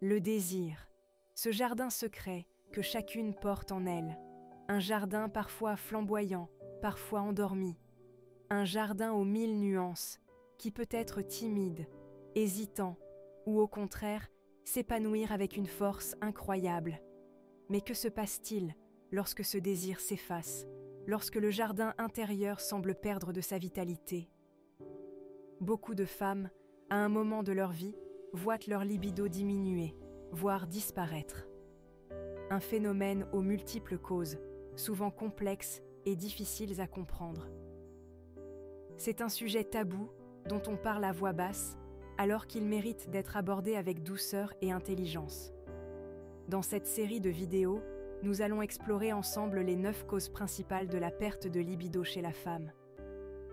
Le désir, ce jardin secret que chacune porte en elle, un jardin parfois flamboyant, parfois endormi, un jardin aux 1000 nuances, qui peut être timide, hésitant, ou au contraire, s'épanouir avec une force incroyable. Mais que se passe-t-il lorsque ce désir s'efface, lorsque le jardin intérieur semble perdre de sa vitalité? Beaucoup de femmes, à un moment de leur vie, voient leur libido diminuer, voire disparaître. Un phénomène aux multiples causes, souvent complexes et difficiles à comprendre. C'est un sujet tabou dont on parle à voix basse, alors qu'il mérite d'être abordé avec douceur et intelligence. Dans cette série de vidéos, nous allons explorer ensemble les 9 causes principales de la perte de libido chez la femme.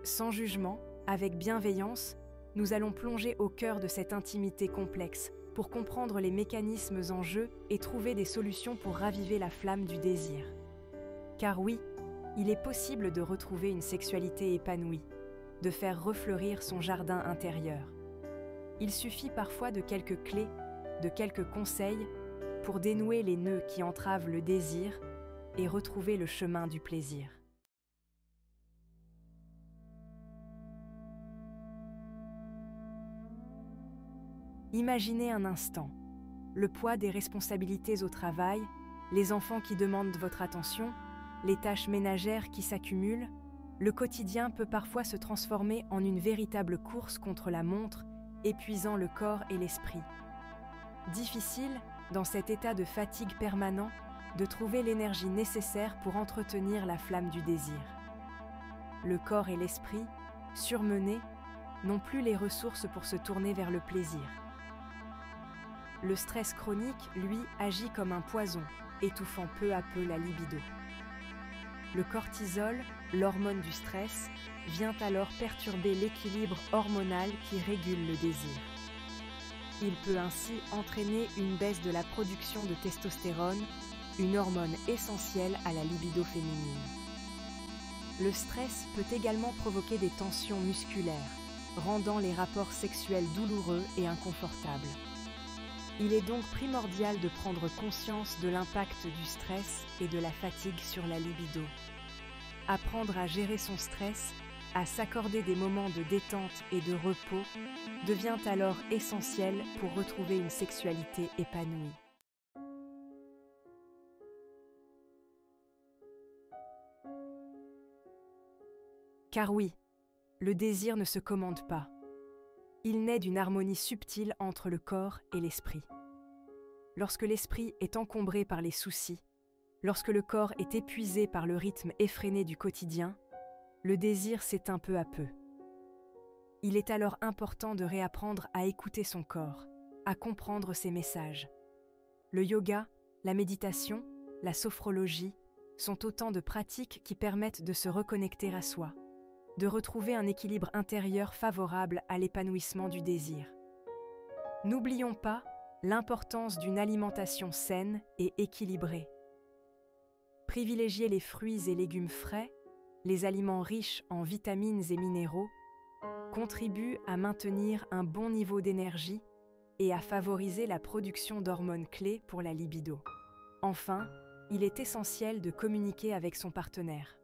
Sans jugement, avec bienveillance, nous allons plonger au cœur de cette intimité complexe pour comprendre les mécanismes en jeu et trouver des solutions pour raviver la flamme du désir. Car oui, il est possible de retrouver une sexualité épanouie, de faire refleurir son jardin intérieur. Il suffit parfois de quelques clés, de quelques conseils pour dénouer les nœuds qui entravent le désir et retrouver le chemin du plaisir. Imaginez un instant, le poids des responsabilités au travail, les enfants qui demandent votre attention, les tâches ménagères qui s'accumulent. Le quotidien peut parfois se transformer en une véritable course contre la montre, épuisant le corps et l'esprit. Difficile, dans cet état de fatigue permanent, de trouver l'énergie nécessaire pour entretenir la flamme du désir. Le corps et l'esprit, surmenés, n'ont plus les ressources pour se tourner vers le plaisir. Le stress chronique, lui, agit comme un poison, étouffant peu à peu la libido. Le cortisol, l'hormone du stress, vient alors perturber l'équilibre hormonal qui régule le désir. Il peut ainsi entraîner une baisse de la production de testostérone, une hormone essentielle à la libido féminine. Le stress peut également provoquer des tensions musculaires, rendant les rapports sexuels douloureux et inconfortables. Il est donc primordial de prendre conscience de l'impact du stress et de la fatigue sur la libido. Apprendre à gérer son stress, à s'accorder des moments de détente et de repos, devient alors essentiel pour retrouver une sexualité épanouie. Car oui, le désir ne se commande pas. Il naît d'une harmonie subtile entre le corps et l'esprit. Lorsque l'esprit est encombré par les soucis, lorsque le corps est épuisé par le rythme effréné du quotidien, le désir s'éteint peu à peu. Il est alors important de réapprendre à écouter son corps, à comprendre ses messages. Le yoga, la méditation, la sophrologie sont autant de pratiques qui permettent de se reconnecter à soi, de retrouver un équilibre intérieur favorable à l'épanouissement du désir. N'oublions pas l'importance d'une alimentation saine et équilibrée. Privilégier les fruits et légumes frais, les aliments riches en vitamines et minéraux, contribue à maintenir un bon niveau d'énergie et à favoriser la production d'hormones clés pour la libido. Enfin, il est essentiel de communiquer avec son partenaire.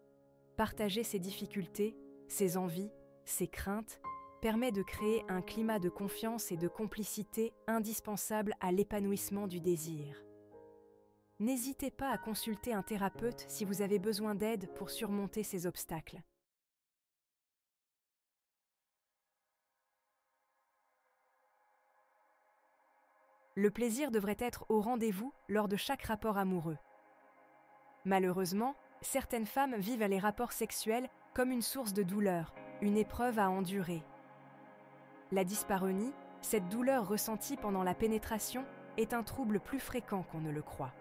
Partager ses difficultés, ses envies, ses craintes, permet de créer un climat de confiance et de complicité indispensable à l'épanouissement du désir. N'hésitez pas à consulter un thérapeute si vous avez besoin d'aide pour surmonter ces obstacles. Le plaisir devrait être au rendez-vous lors de chaque rapport amoureux. Malheureusement, certaines femmes vivent les rapports sexuels comme une source de douleur, une épreuve à endurer. La dyspareunie, cette douleur ressentie pendant la pénétration, est un trouble plus fréquent qu'on ne le croit.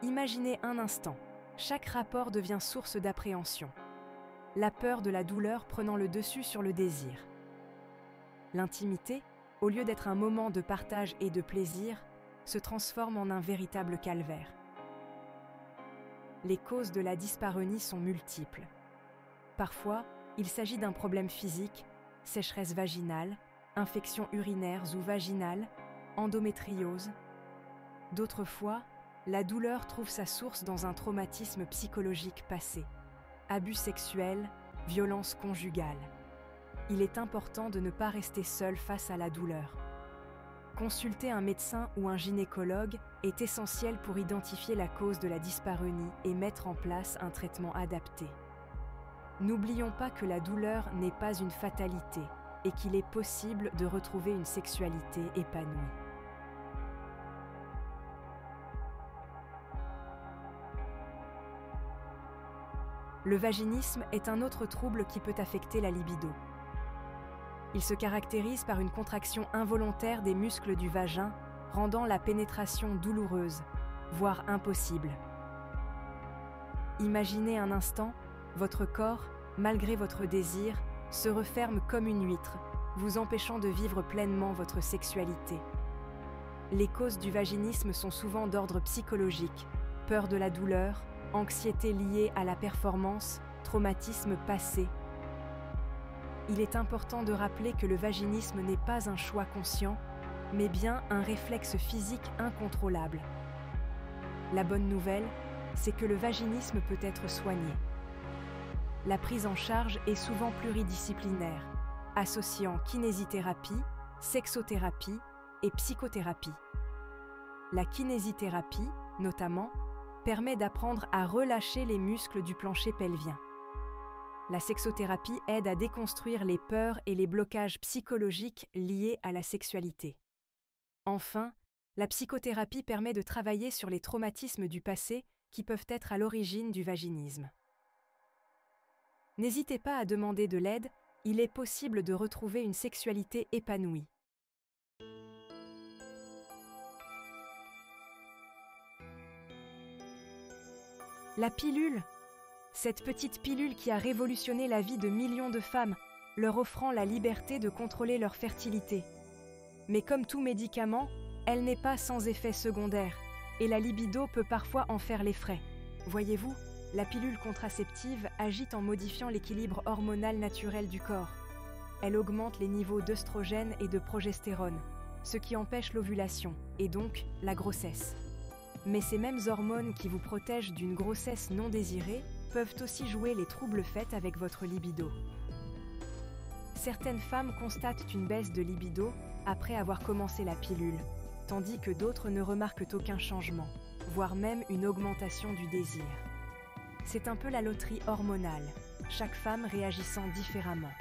Imaginez un instant, chaque rapport devient source d'appréhension. La peur de la douleur prenant le dessus sur le désir. L'intimité, au lieu d'être un moment de partage et de plaisir, se transforme en un véritable calvaire. Les causes de la dyspareunie sont multiples. Parfois, il s'agit d'un problème physique, sécheresse vaginale, infections urinaires ou vaginales, endométriose, D'autres fois, la douleur trouve sa source dans un traumatisme psychologique passé, abus sexuels, violence conjugale. Il est important de ne pas rester seul face à la douleur. Consulter un médecin ou un gynécologue est essentiel pour identifier la cause de la dyspareunie et mettre en place un traitement adapté. N'oublions pas que la douleur n'est pas une fatalité et qu'il est possible de retrouver une sexualité épanouie. Le vaginisme est un autre trouble qui peut affecter la libido. Il se caractérise par une contraction involontaire des muscles du vagin, rendant la pénétration douloureuse, voire impossible. Imaginez un instant, votre corps, malgré votre désir, se referme comme une huître, vous empêchant de vivre pleinement votre sexualité. Les causes du vaginisme sont souvent d'ordre psychologique, peur de la douleur, anxiété liée à la performance, traumatisme passé. Il est important de rappeler que le vaginisme n'est pas un choix conscient, mais bien un réflexe physique incontrôlable. La bonne nouvelle, c'est que le vaginisme peut être soigné. La prise en charge est souvent pluridisciplinaire, associant kinésithérapie, sexothérapie et psychothérapie. La kinésithérapie, notamment, permet d'apprendre à relâcher les muscles du plancher pelvien. La sexothérapie aide à déconstruire les peurs et les blocages psychologiques liés à la sexualité. Enfin, la psychothérapie permet de travailler sur les traumatismes du passé qui peuvent être à l'origine du vaginisme. N'hésitez pas à demander de l'aide, il est possible de retrouver une sexualité épanouie. La pilule. Cette petite pilule qui a révolutionné la vie de millions de femmes, leur offrant la liberté de contrôler leur fertilité. Mais comme tout médicament, elle n'est pas sans effet secondaire, et la libido peut parfois en faire les frais. Voyez-vous, la pilule contraceptive agit en modifiant l'équilibre hormonal naturel du corps. Elle augmente les niveaux d'œstrogène et de progestérone, ce qui empêche l'ovulation, et donc la grossesse. Mais ces mêmes hormones qui vous protègent d'une grossesse non désirée peuvent aussi jouer les troubles faits avec votre libido. Certaines femmes constatent une baisse de libido après avoir commencé la pilule, tandis que d'autres ne remarquent aucun changement, voire même une augmentation du désir. C'est un peu la loterie hormonale, chaque femme réagissant différemment.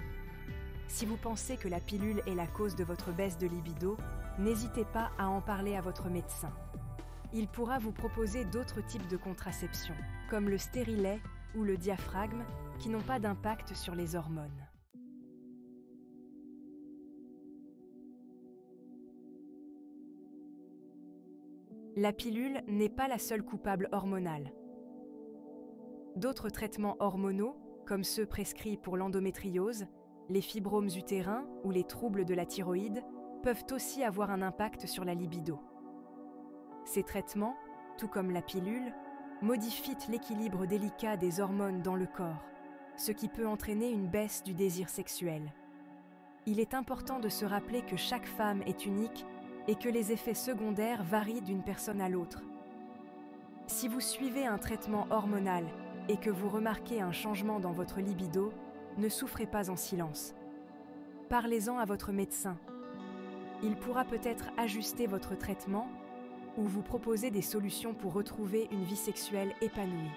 Si vous pensez que la pilule est la cause de votre baisse de libido, n'hésitez pas à en parler à votre médecin. Il pourra vous proposer d'autres types de contraception, comme le stérilet ou le diaphragme, qui n'ont pas d'impact sur les hormones. La pilule n'est pas la seule coupable hormonale. D'autres traitements hormonaux, comme ceux prescrits pour l'endométriose, les fibromes utérins ou les troubles de la thyroïde, peuvent aussi avoir un impact sur la libido. Ces traitements, tout comme la pilule, modifient l'équilibre délicat des hormones dans le corps, ce qui peut entraîner une baisse du désir sexuel. Il est important de se rappeler que chaque femme est unique et que les effets secondaires varient d'une personne à l'autre. Si vous suivez un traitement hormonal et que vous remarquez un changement dans votre libido, ne souffrez pas en silence. Parlez-en à votre médecin. Il pourra peut-être ajuster votre traitement ou vous proposer des solutions pour retrouver une vie sexuelle épanouie.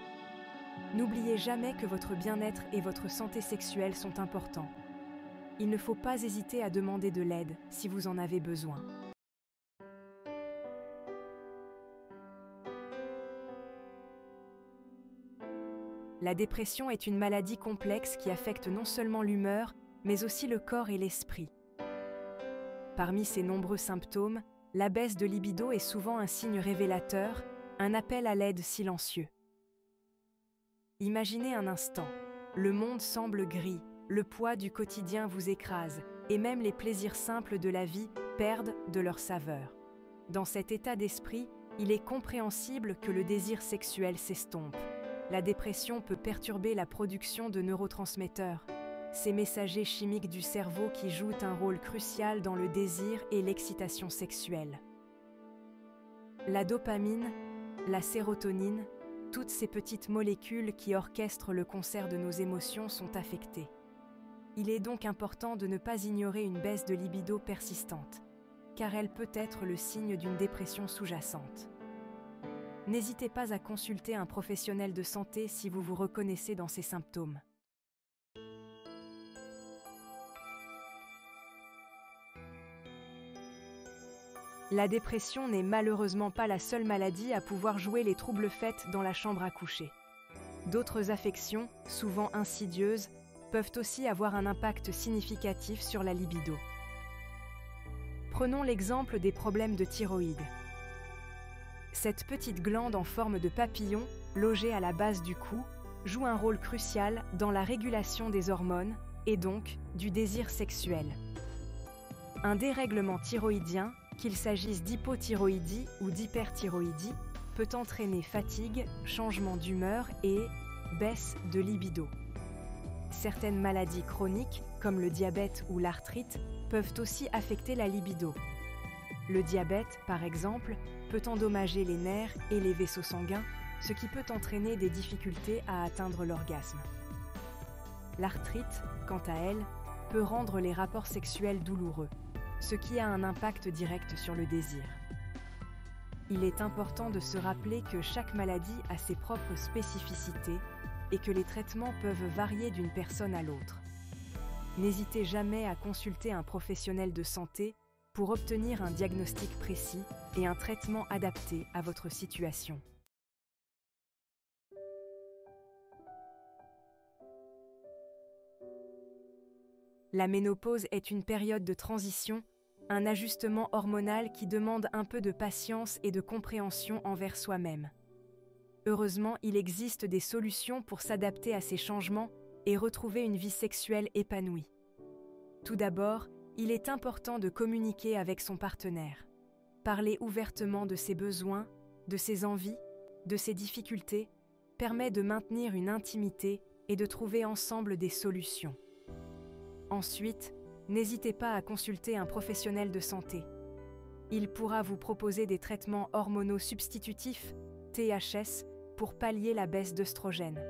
N'oubliez jamais que votre bien-être et votre santé sexuelle sont importants. Il ne faut pas hésiter à demander de l'aide si vous en avez besoin. La dépression est une maladie complexe qui affecte non seulement l'humeur, mais aussi le corps et l'esprit. Parmi ces nombreux symptômes, la baisse de libido est souvent un signe révélateur, un appel à l'aide silencieux. Imaginez un instant, le monde semble gris, le poids du quotidien vous écrase, et même les plaisirs simples de la vie perdent de leur saveur. Dans cet état d'esprit, il est compréhensible que le désir sexuel s'estompe. La dépression peut perturber la production de neurotransmetteurs, ces messagers chimiques du cerveau qui jouent un rôle crucial dans le désir et l'excitation sexuelle. La dopamine, la sérotonine, toutes ces petites molécules qui orchestrent le concert de nos émotions sont affectées. Il est donc important de ne pas ignorer une baisse de libido persistante, car elle peut être le signe d'une dépression sous-jacente. N'hésitez pas à consulter un professionnel de santé si vous vous reconnaissez dans ces symptômes. La dépression n'est malheureusement pas la seule maladie à pouvoir jouer les troubles faits dans la chambre à coucher. D'autres affections, souvent insidieuses, peuvent aussi avoir un impact significatif sur la libido. Prenons l'exemple des problèmes de thyroïde. Cette petite glande en forme de papillon, logée à la base du cou, joue un rôle crucial dans la régulation des hormones et donc du désir sexuel. Un dérèglement thyroïdien, qu'il s'agisse d'hypothyroïdie ou d'hyperthyroïdie, peut entraîner fatigue, changement d'humeur et baisse de libido. Certaines maladies chroniques, comme le diabète ou l'arthrite, peuvent aussi affecter la libido. Le diabète, par exemple, peut endommager les nerfs et les vaisseaux sanguins, ce qui peut entraîner des difficultés à atteindre l'orgasme. L'arthrite, quant à elle, peut rendre les rapports sexuels douloureux, ce qui a un impact direct sur le désir. Il est important de se rappeler que chaque maladie a ses propres spécificités et que les traitements peuvent varier d'une personne à l'autre. N'hésitez jamais à consulter un professionnel de santé pour obtenir un diagnostic précis et un traitement adapté à votre situation. La ménopause est une période de transition, un ajustement hormonal qui demande un peu de patience et de compréhension envers soi-même. Heureusement, il existe des solutions pour s'adapter à ces changements et retrouver une vie sexuelle épanouie. Tout d'abord, il est important de communiquer avec son partenaire. Parler ouvertement de ses besoins, de ses envies, de ses difficultés, permet de maintenir une intimité et de trouver ensemble des solutions. Ensuite, n'hésitez pas à consulter un professionnel de santé. Il pourra vous proposer des traitements hormonaux substitutifs, THS, pour pallier la baisse d'œstrogène.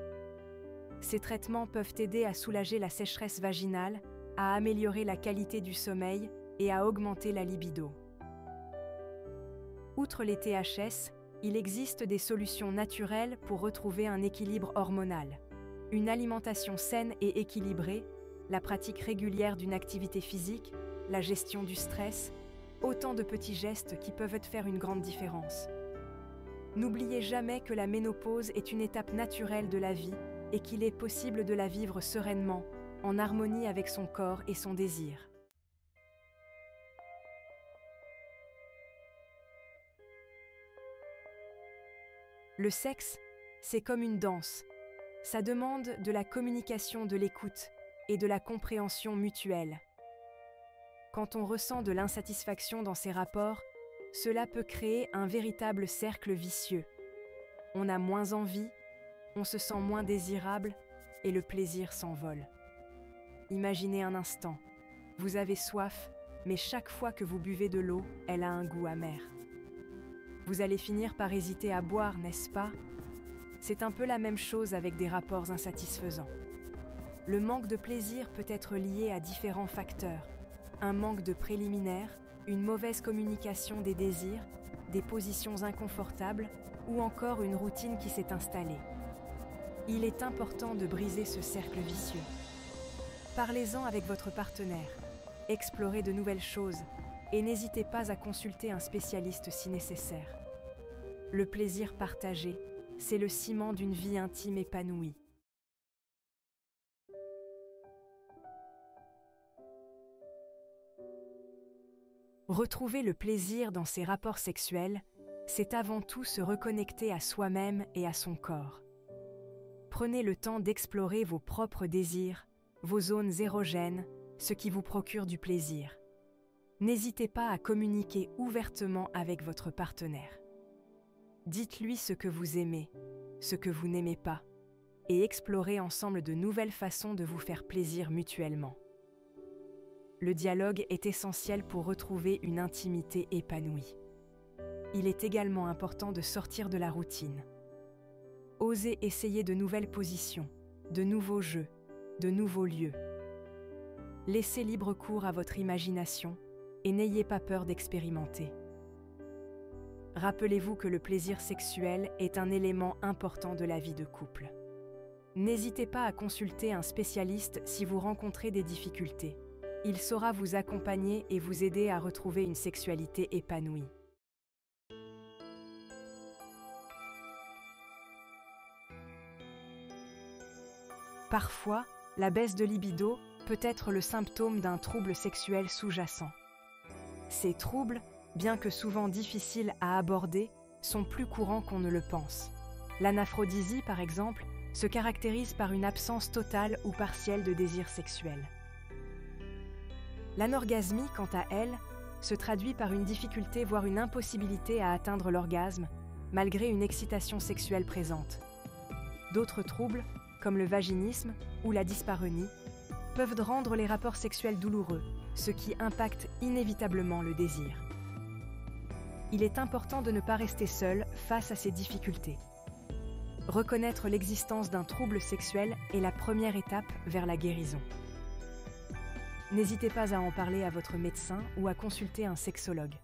Ces traitements peuvent aider à soulager la sécheresse vaginale, à améliorer la qualité du sommeil et à augmenter la libido. Outre les THS, il existe des solutions naturelles pour retrouver un équilibre hormonal. Une alimentation saine et équilibrée, la pratique régulière d'une activité physique, la gestion du stress, autant de petits gestes qui peuvent faire une grande différence. N'oubliez jamais que la ménopause est une étape naturelle de la vie et qu'il est possible de la vivre sereinement, en harmonie avec son corps et son désir. Le sexe, c'est comme une danse. Ça demande de la communication, de l'écoute et de la compréhension mutuelle. Quand on ressent de l'insatisfaction dans ses rapports, cela peut créer un véritable cercle vicieux. On a moins envie, on se sent moins désirable et le plaisir s'envole. Imaginez un instant, vous avez soif, mais chaque fois que vous buvez de l'eau, elle a un goût amer. Vous allez finir par hésiter à boire, n'est-ce pas? C'est un peu la même chose avec des rapports insatisfaisants. Le manque de plaisir peut être lié à différents facteurs. Un manque de préliminaires, une mauvaise communication des désirs, des positions inconfortables ou encore une routine qui s'est installée. Il est important de briser ce cercle vicieux. Parlez-en avec votre partenaire, explorez de nouvelles choses et n'hésitez pas à consulter un spécialiste si nécessaire. Le plaisir partagé, c'est le ciment d'une vie intime épanouie. Retrouver le plaisir dans ses rapports sexuels, c'est avant tout se reconnecter à soi-même et à son corps. Prenez le temps d'explorer vos propres désirs, vos zones érogènes, ce qui vous procure du plaisir. N'hésitez pas à communiquer ouvertement avec votre partenaire. Dites-lui ce que vous aimez, ce que vous n'aimez pas, et explorez ensemble de nouvelles façons de vous faire plaisir mutuellement. Le dialogue est essentiel pour retrouver une intimité épanouie. il est également important de sortir de la routine. Osez essayer de nouvelles positions, de nouveaux jeux, de nouveaux lieux. Laissez libre cours à votre imagination et n'ayez pas peur d'expérimenter. Rappelez-vous que le plaisir sexuel est un élément important de la vie de couple. N'hésitez pas à consulter un spécialiste si vous rencontrez des difficultés. Il saura vous accompagner et vous aider à retrouver une sexualité épanouie. Parfois, la baisse de libido peut être le symptôme d'un trouble sexuel sous-jacent. Ces troubles, bien que souvent difficiles à aborder, sont plus courants qu'on ne le pense. L'anaphrodisia, par exemple, se caractérise par une absence totale ou partielle de désir sexuel. L'anorgasmie, quant à elle, se traduit par une difficulté voire une impossibilité à atteindre l'orgasme, malgré une excitation sexuelle présente. D'autres troubles, comme le vaginisme ou la dyspareunie, peuvent rendre les rapports sexuels douloureux, ce qui impacte inévitablement le désir. Il est important de ne pas rester seul face à ces difficultés. Reconnaître l'existence d'un trouble sexuel est la première étape vers la guérison. N'hésitez pas à en parler à votre médecin ou à consulter un sexologue.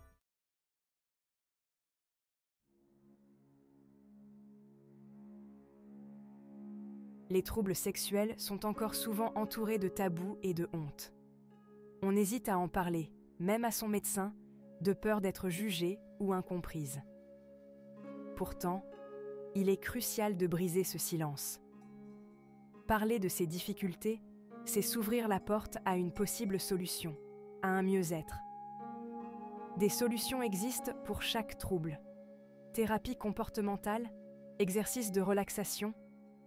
Les troubles sexuels sont encore souvent entourés de tabous et de honte. On hésite à en parler, même à son médecin, de peur d'être jugée ou incomprise. Pourtant, il est crucial de briser ce silence. Parler de ces difficultés, c'est s'ouvrir la porte à une possible solution, à un mieux-être. Des solutions existent pour chaque trouble. Thérapie comportementale, exercices de relaxation,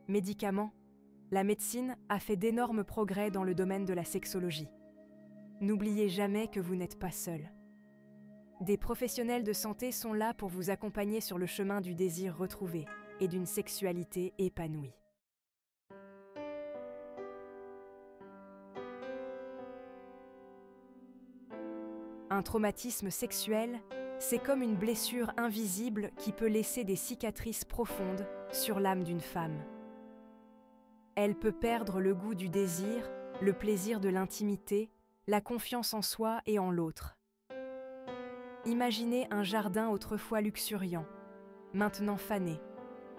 médicaments, la médecine a fait d'énormes progrès dans le domaine de la sexologie. N'oubliez jamais que vous n'êtes pas seul. Des professionnels de santé sont là pour vous accompagner sur le chemin du désir retrouvé et d'une sexualité épanouie. Un traumatisme sexuel, c'est comme une blessure invisible qui peut laisser des cicatrices profondes sur l'âme d'une femme. Elle peut perdre le goût du désir, le plaisir de l'intimité, la confiance en soi et en l'autre. Imaginez un jardin autrefois luxuriant, maintenant fané,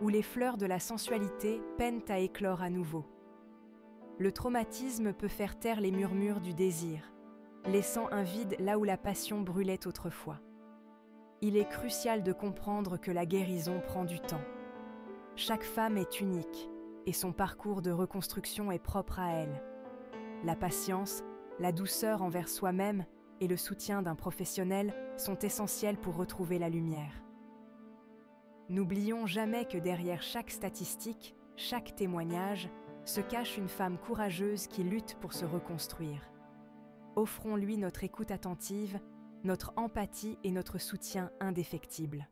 où les fleurs de la sensualité peinent à éclore à nouveau. Le traumatisme peut faire taire les murmures du désir, laissant un vide là où la passion brûlait autrefois. Il est crucial de comprendre que la guérison prend du temps. Chaque femme est unique et son parcours de reconstruction est propre à elle. La patience, la douceur envers soi-même et le soutien d'un professionnel sont essentiels pour retrouver la lumière. N'oublions jamais que derrière chaque statistique, chaque témoignage, se cache une femme courageuse qui lutte pour se reconstruire. Offrons-lui notre écoute attentive, notre empathie et notre soutien indéfectible.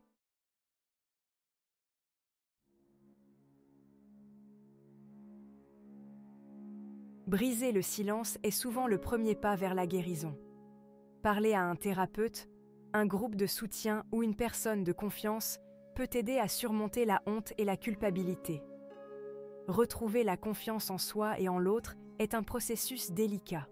Briser le silence est souvent le premier pas vers la guérison. Parler à un thérapeute, un groupe de soutien ou une personne de confiance peut aider à surmonter la honte et la culpabilité. Retrouver la confiance en soi et en l'autre est un processus délicat.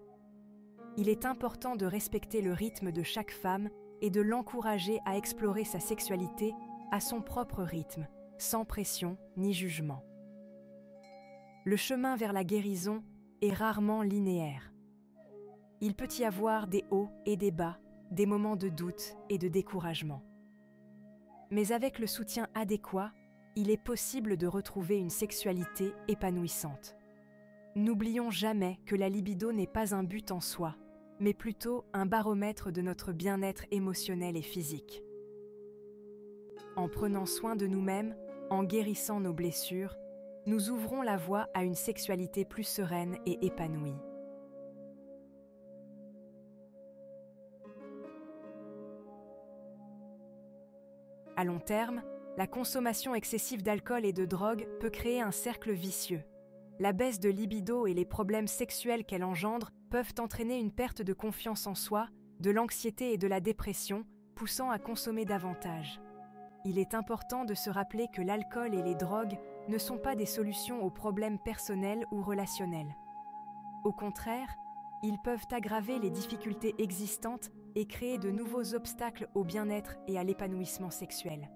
Il est important de respecter le rythme de chaque femme et de l'encourager à explorer sa sexualité à son propre rythme, sans pression ni jugement. Le chemin vers la guérison est rarement linéaire. Il peut y avoir des hauts et des bas, des moments de doute et de découragement. Mais avec le soutien adéquat, il est possible de retrouver une sexualité épanouissante. N'oublions jamais que la libido n'est pas un but en soi, mais plutôt un baromètre de notre bien-être émotionnel et physique. En prenant soin de nous-mêmes, en guérissant nos blessures, nous ouvrons la voie à une sexualité plus sereine et épanouie. À long terme, la consommation excessive d'alcool et de drogue peut créer un cercle vicieux. La baisse de libido et les problèmes sexuels qu'elle engendre peuvent entraîner une perte de confiance en soi, de l'anxiété et de la dépression, poussant à consommer davantage. Il est important de se rappeler que l'alcool et les drogues ne sont pas des solutions aux problèmes personnels ou relationnels. Au contraire, ils peuvent aggraver les difficultés existantes et créer de nouveaux obstacles au bien-être et à l'épanouissement sexuel.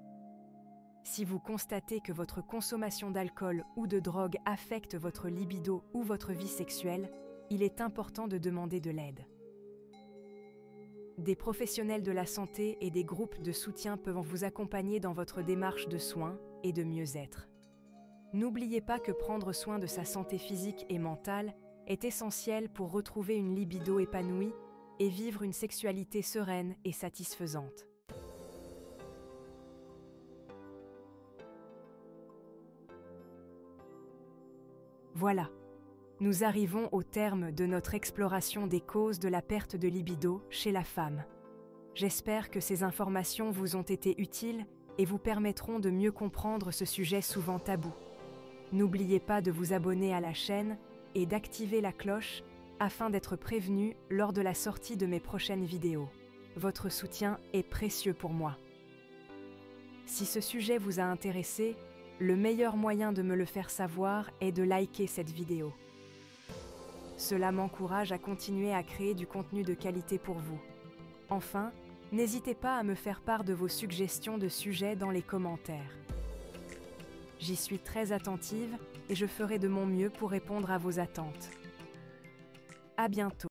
Si vous constatez que votre consommation d'alcool ou de drogue affecte votre libido ou votre vie sexuelle, il est important de demander de l'aide. Des professionnels de la santé et des groupes de soutien peuvent vous accompagner dans votre démarche de soins et de mieux-être. N'oubliez pas que prendre soin de sa santé physique et mentale est essentiel pour retrouver une libido épanouie et vivre une sexualité sereine et satisfaisante. Voilà, nous arrivons au terme de notre exploration des causes de la perte de libido chez la femme. J'espère que ces informations vous ont été utiles et vous permettront de mieux comprendre ce sujet souvent tabou. N'oubliez pas de vous abonner à la chaîne et d'activer la cloche afin d'être prévenu lors de la sortie de mes prochaines vidéos. Votre soutien est précieux pour moi. Si ce sujet vous a intéressé, le meilleur moyen de me le faire savoir est de liker cette vidéo. Cela m'encourage à continuer à créer du contenu de qualité pour vous. Enfin, n'hésitez pas à me faire part de vos suggestions de sujets dans les commentaires. J'y suis très attentive et je ferai de mon mieux pour répondre à vos attentes. À bientôt.